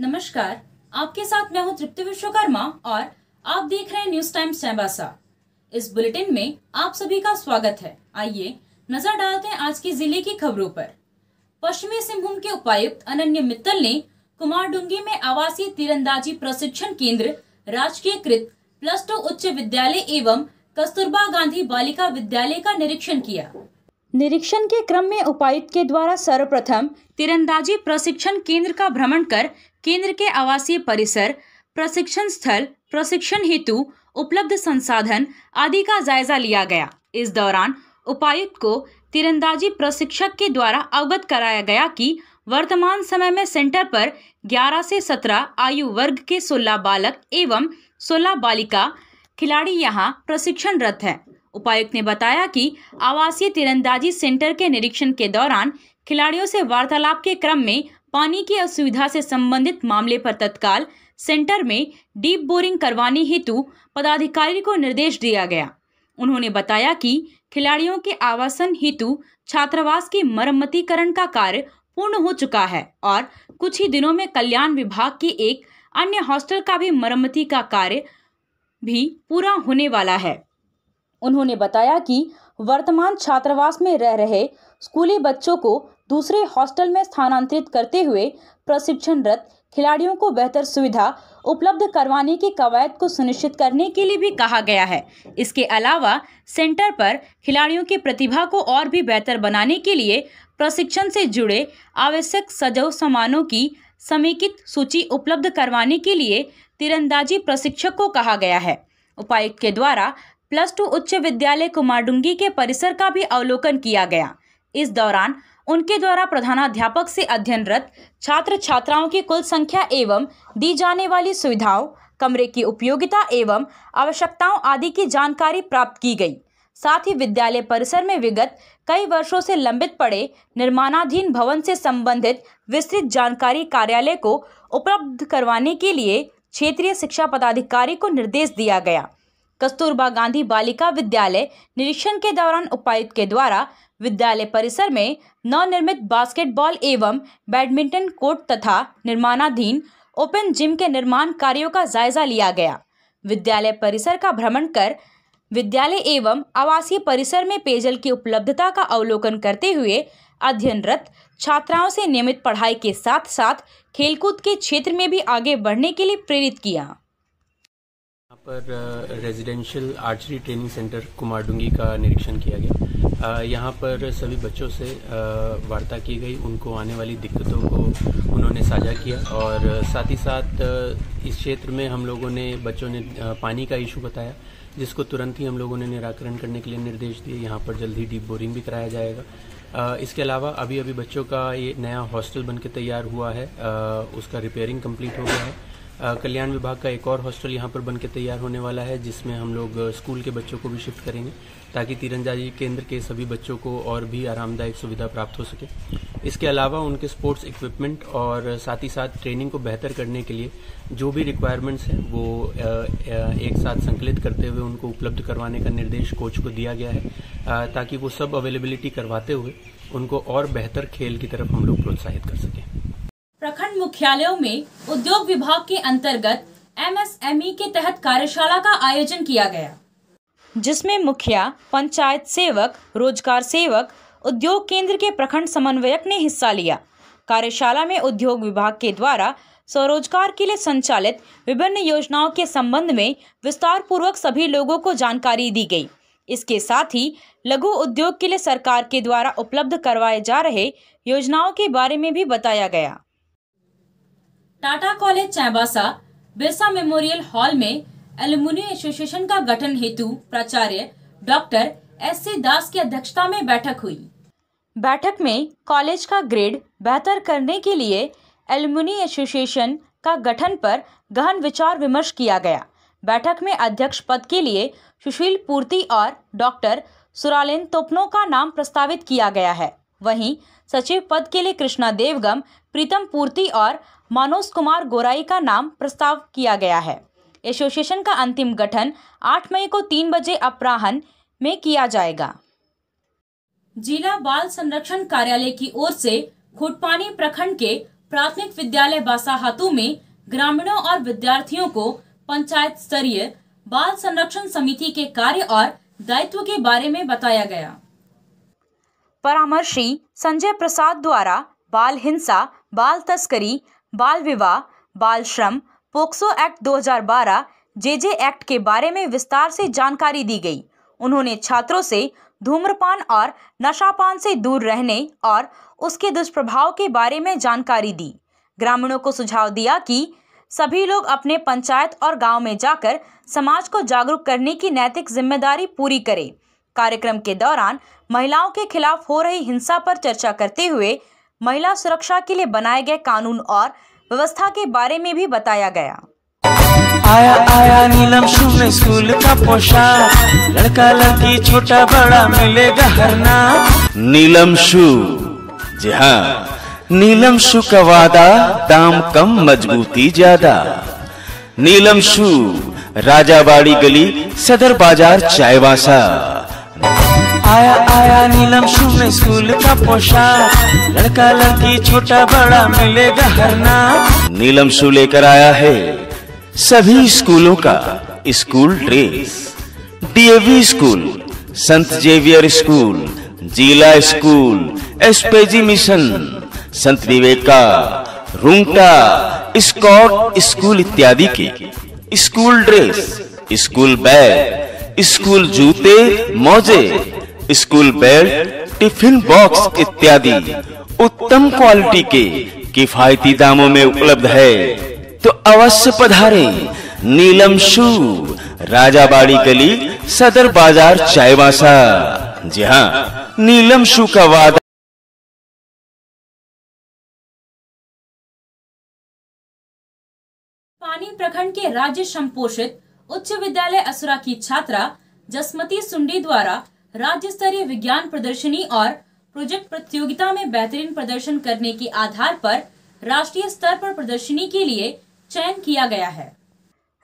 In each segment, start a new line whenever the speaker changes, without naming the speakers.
नमस्कार, आपके साथ मैं हूं तृप्ति विश्वकर्मा और आप देख रहे हैं न्यूज टाइम्स चाईबासा। इस बुलेटिन में आप सभी का स्वागत है। आइए नजर डालते हैं आज के जिले की खबरों पर। पश्चिमी सिंहभूम के उपायुक्त अनन्य मित्तल ने कुमारडुंगी में आवासीय तीरंदाजी प्रशिक्षण केंद्र, राजकीयकृत +2 उच्च विद्यालय एवं कस्तूरबा गांधी बालिका विद्यालय का निरीक्षण किया। निरीक्षण के क्रम में उपायुक्त के द्वारा सर्वप्रथम तीरंदाजी प्रशिक्षण केंद्र का भ्रमण कर केंद्र के आवासीय परिसर, प्रशिक्षण स्थल, प्रशिक्षण हेतु उपलब्ध संसाधन आदि का जायजा लिया गया। इस दौरान उपायुक्त को तीरंदाजी प्रशिक्षक के द्वारा अवगत कराया गया कि वर्तमान समय में सेंटर पर 11 से 17 आयु वर्ग के 16 बालक एवं 16 बालिका खिलाड़ी यहां प्रशिक्षणरत हैं। उपायुक्त ने बताया कि आवासीय तीरंदाजी सेंटर के निरीक्षण के दौरान खिलाड़ियों से वार्तालाप के क्रम में पानी की असुविधा से संबंधित मामले पर तत्काल सेंटर में डीप बोरिंग करवाने हेतु पदाधिकारी को निर्देश दिया गया। उन्होंने बताया कि खिलाड़ियों के आवासन हेतु छात्रावास की मरम्मतीकरण का कार्य पूर्ण हो चुका है और कुछ ही दिनों में कल्याण विभाग के एक अन्य हॉस्टल का भी मरम्मती का कार्य भी पूरा होने वाला है। उन्होंने बताया कि वर्तमान छात्रावास में रह रहे स्कूली बच्चों को दूसरे हॉस्टल में स्थानांतरित करते हुए प्रशिक्षणरत खिलाड़ियों को बेहतर सुविधा उपलब्ध करवाने की कवायद को सुनिश्चित करने के लिए भी कहा गया है। इसके अलावा सेंटर पर खिलाड़ियों की प्रतिभा को और भी बेहतर बनाने के लिए प्रशिक्षण से जुड़े आवश्यक सजो सामानों की समेकित सूची उपलब्ध करवाने के लिए तीरंदाजी प्रशिक्षक को कहा गया है। उपायुक्त के द्वारा +2 उच्च विद्यालय कुमारडुंगी के परिसर का भी अवलोकन किया गया। इस दौरान उनके द्वारा प्रधानाध्यापक से अध्ययनरत छात्र छात्राओं की कुल संख्या एवं दी जाने वाली सुविधाओं, कमरे की उपयोगिता एवं आवश्यकताओं आदि की जानकारी प्राप्त की गई। साथ ही विद्यालय परिसर में विगत कई वर्षों से लंबित पड़े निर्माणाधीन भवन से संबंधित विस्तृत जानकारी कार्यालय को उपलब्ध करवाने के लिए क्षेत्रीय शिक्षा पदाधिकारी को निर्देश दिया गया। कस्तूरबा गांधी बालिका विद्यालय निरीक्षण के दौरान उपायुक्त के द्वारा विद्यालय परिसर में नवनिर्मित बास्केटबॉल एवं बैडमिंटन कोर्ट तथा निर्माणाधीन ओपन जिम के निर्माण कार्यों का जायजा लिया गया। विद्यालय परिसर का भ्रमण कर विद्यालय एवं आवासीय परिसर में पेयजल की उपलब्धता का अवलोकन करते हुए अध्ययनरत छात्राओं से नियमित पढ़ाई के साथ साथ खेलकूद के क्षेत्र में भी आगे बढ़ने के लिए प्रेरित किया।
यहाँ पर residential archery training centre Kumardungi का निरीक्षण किया गया। यहाँ पर सभी बच्चों से वार्ता की गई, उनको आने वाली दिक्कतों को उन्होंने साझा किया और साथ ही साथ इस क्षेत्र में हम लोगों ने बच्चों ने पानी का इशू बताया, जिसको तुरंत ही हम लोगों ने निराकरण करने के लिए निर्देश दिए। यहाँ पर जल्दी डीप बोरिंग भी कराया जाएगा। इसके अलावा अभी बच्चों का ये नया हॉस्टल बनके तैयार हुआ है, उसका रिपेयरिंग कंप्लीट हो गया है। कल्याण विभाग का एक और हॉस्टल यहाँ पर बनके तैयार होने वाला है, जिसमें हम लोग स्कूल के बच्चों को भी शिफ्ट करेंगे ताकि तीरंदाजी केंद्र के सभी बच्चों को और भी आरामदायक सुविधा प्राप्त हो सके। इसके अलावा उनके स्पोर्ट्स इक्विपमेंट और साथ ही साथ ट्रेनिंग को बेहतर करने के लिए जो भी रिक्वायरमेंट्स हैं वो एक साथ संकलित करते हुए उनको उपलब्ध करवाने का निर्देश कोच को दिया गया है, ताकि वो सब अवेलेबिलिटी करवाते हुए उनको और बेहतर खेल की तरफ हम लोग प्रोत्साहित कर सकें।
प्रखंड मुख्यालयों में उद्योग विभाग के अंतर्गत MSME के तहत कार्यशाला का आयोजन किया गया, जिसमें मुखिया, पंचायत सेवक, रोजगार सेवक, उद्योग केंद्र के प्रखंड समन्वयक ने हिस्सा लिया। कार्यशाला में उद्योग विभाग के द्वारा स्वरोजगार के लिए संचालित विभिन्न योजनाओं के संबंध में विस्तार पूर्वक सभी लोगों को जानकारी दी गई। इसके साथ ही लघु उद्योग के लिए सरकार के द्वारा उपलब्ध करवाए जा रहे योजनाओं के बारे में भी बताया गया। Tata college Chaibasa Birsa memorial hall में एलुमनी एसोसिएशन का गठन हेतु प्राचार्य डॉक्टर SC दास की अध्यक्षता में बैठक हुई। बैठक में कॉलेज का ग्रेड बेहतर करने के लिए एलुमनी एसोसिएशन का गठन पर गहन विचार विमर्श किया गया। बैठक में अध्यक्ष पद के लिए सुशील पूर्ति और डॉक्टर सुरालेन तोपनो का नाम प्रस्तावित किया गया है। वहीं सचिव पद के लिए कृष्णा देवगम, प्रीतम पूर्ति और मनोज कुमार गोराई का नाम प्रस्ताव किया गया है। एसोसिएशन का अंतिम गठन 8 मई को 3 बजे अपराह्न में किया जाएगा। जिला बाल संरक्षण कार्यालय की ओर से खुटपानी प्रखंड के प्राथमिक विद्यालय बासाहातू में ग्रामीणों और विद्यार्थियों को पंचायत स्तरीय बाल संरक्षण समिति के कार्य और दायित्व के बारे में बताया गया। परामर्शी संजय प्रसाद द्वारा बाल हिंसा, बाल तस्करी, बाल विवाह, बाल श्रम, पोक्सो एक्ट 2012, जेजे एक्ट के बारे में विस्तार से जानकारी दी गई। उन्होंने छात्रों से धूम्रपान और नशापान से दूर रहने और उसके दुष्प्रभाव के बारे में जानकारी दी। ग्रामीणों को सुझाव दिया कि सभी लोग अपने पंचायत और गांव में जाकर समाज को जागरूक करने की नैतिक जिम्मेदारी पूरी करें। कार्यक्रम के दौरान महिलाओं के खिलाफ हो रही हिंसा पर चर्चा करते हुए महिला सुरक्षा के लिए बनाए गए कानून और व्यवस्था के बारे में भी बताया गया।
आया आया नीलम शू में स्कूल का पोशाक, लड़का लड़की छोटा बड़ा मिलेगा हर नाम। नीलम शू, जी हाँ, नीलम शू का वादा, दाम कम मजबूती ज्यादा। नीलम शू, राजाबाड़ी गली, सदर बाजार, चायवासा। आया आया नीलम शू में स्कूल का पोशाक, लड़का लड़की छोटा बड़ा मिलेगा हर नाम। नीलम शू लेकर आया है सभी स्कूलों का स्कूल ड्रेस। डीएवी स्कूल, संत जेवियर स्कूल, जिला स्कूल, एसपीजी मिशन, संत विवेका, रुंगटा, स्कॉट स्कूल इत्यादि के school dress, school bag, school जूते, मोजे, स्कूल बेल्ट, टिफिन बॉक्स इत्यादि उत्तम क्वालिटी के किफायती दामों में उपलब्ध है। तो अवश्य पधारें। नीलम शू, राजाबाड़ी गली, सदर बाजार, चायवासा। जी हाँ, नीलम शू का वादा।
पानी प्रखंड के राज्य संपोषित उच्च विद्यालय असुरा की छात्रा जसमती सुंडी द्वारा राज्य स्तरीय विज्ञान प्रदर्शनी और प्रोजेक्ट प्रतियोगिता में बेहतरीन प्रदर्शन करने के आधार पर राष्ट्रीय स्तर पर प्रदर्शनी के लिए चयन किया गया है।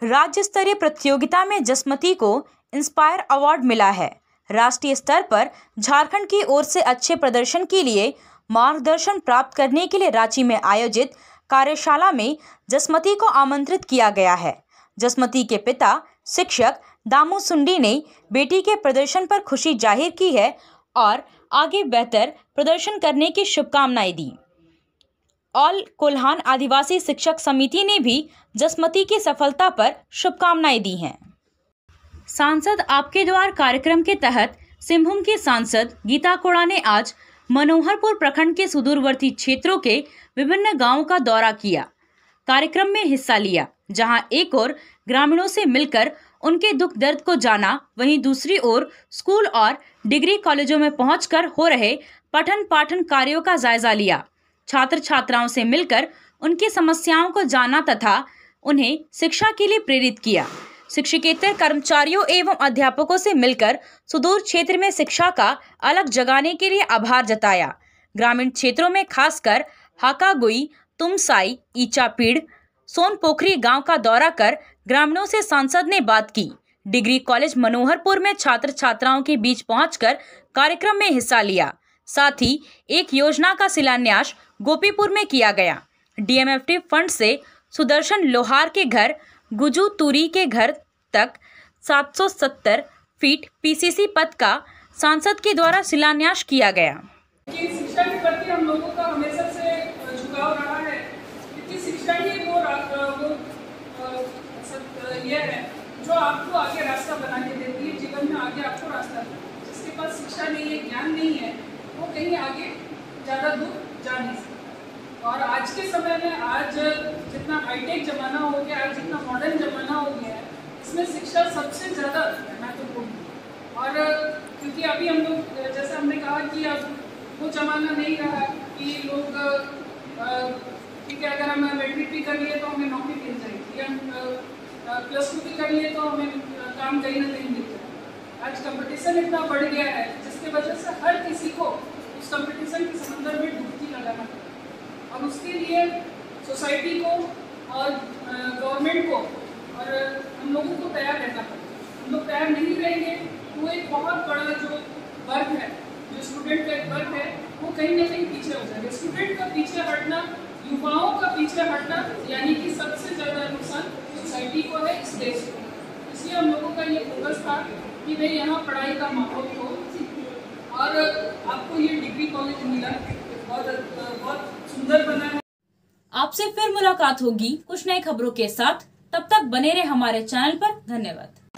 राज्य स्तरीय प्रतियोगिता में जसमती को इंस्पायर अवार्ड मिला है। राष्ट्रीय स्तर पर झारखंड की ओर से अच्छे प्रदर्शन के लिए मार्गदर्शन प्राप्त करने के लिए रांची में आयोजित कार्यशाला में जसमती को आमंत्रित किया गया है। जसमती के पिता शिक्षक दामू सुंडी ने बेटी के प्रदर्शन पर खुशी जाहिर की है और आगे बेहतर प्रदर्शन करने की शुभकामनाएं दी। ऑल कोल्हान आदिवासी शिक्षक समिति ने भी जसमती की सफलता पर शुभकामनाएं दी हैं। सांसद आपके द्वार कार्यक्रम के तहत सिंहभूम की सांसद गीता कोड़ा ने आज मनोहरपुर प्रखंड के सुदूरवर्ती क्षेत्रों के विभिन्न गांवों का दौरा किया। कार्यक्रम में हिस्सा लिया, जहां एक ओर ग्रामीणों से मिलकर उनके दुख दर्द को जाना, वहीं दूसरी ओर स्कूल और डिग्री कॉलेजों में पहुंचकर हो रहे पठन पाठन कार्यों का जायजा लिया। छात्र छात्राओं से मिलकर उनकी समस्याओं को जाना तथा उन्हें शिक्षा के लिए प्रेरित किया। शिक्षकेतर कर्मचारियों एवं अध्यापकों से मिलकर सुदूर क्षेत्र में शिक्षा का अलग जगाने के लिए आभार जताया। ग्रामीण क्षेत्रों में खासकर हाकागुई, तुमसाई, ईचापीड़, सोनपोखरी गांव का दौरा कर ग्रामीणों से सांसद ने बात की। डिग्री कॉलेज मनोहरपुर में छात्र छात्राओं के बीच पहुंचकर कार्यक्रम में हिस्सा लिया। साथ ही एक योजना का शिलान्यास गोपीपुर में किया गया। डीएमएफटी फंड से सुदर्शन लोहार के घर गुजू तूरी के घर तक 770 फीट पीसीसी पथ का सांसद के द्वारा शिलान्यास किया गया।
शिक्षा के प्रति हम लोगों का हमेशा से झुकाव रहा है, क्योंकि शिक्षा ही वो ये है जो आपको आगे रास्ता बना के देती है। जीवन में आगे आपको रास्ता, जिसके पास शिक्षा नहीं है, ज्ञान नहीं है, वो कहीं आगे ज़्यादा दूर जा नहीं सकता। और आज के समय में, आज जितना हाईटेक जमाना हो गया, आज जितना मॉडर्न जमाना हो गया है, इसमें शिक्षा सबसे ज़्यादा महत्वपूर्ण। और क्योंकि अभी हम लोग, जैसे हमने कहा कि अब वो जमाना नहीं रहा कि लोग ठीक है, अगर हम मैट्रिक भी कर लिए तो हमें नौकरी मिल जाएगी, या +2 भी कर लिए तो हमें काम कहीं ना कहीं मिल जाएगा। आज कंपटीशन इतना बढ़ गया है, जिसकी वजह से हर किसी को उस कंपटीशन के समंदर में डुबकी लगाना पड़ता है। और उसके लिए सोसाइटी को और गवर्नमेंट को और हम लोगों को तैयार रहना पड़ता है। हम लोग तैयार नहीं रहेंगे तो एक बहुत बड़ा जो वर्ग है, जो स्टूडेंट का एक वर्ग है, वो कहीं ना कहीं पीछे हो जाएगा। स्टूडेंट का पीछे हटना युवाओं पीछे हटना यानी कि सबसे ज़्यादा नुकसान सोसाइटी को है, इस देश को। इसलिए हम लोगों का ये फोकस था कि भाई यहाँ पढ़ाई का माहौल हो और आपको ये डिग्री कॉलेज मिला, बहुत सुंदर बना है।
आपसे फिर मुलाकात होगी कुछ नई खबरों के साथ। तब तक बने रहे हमारे चैनल पर। धन्यवाद।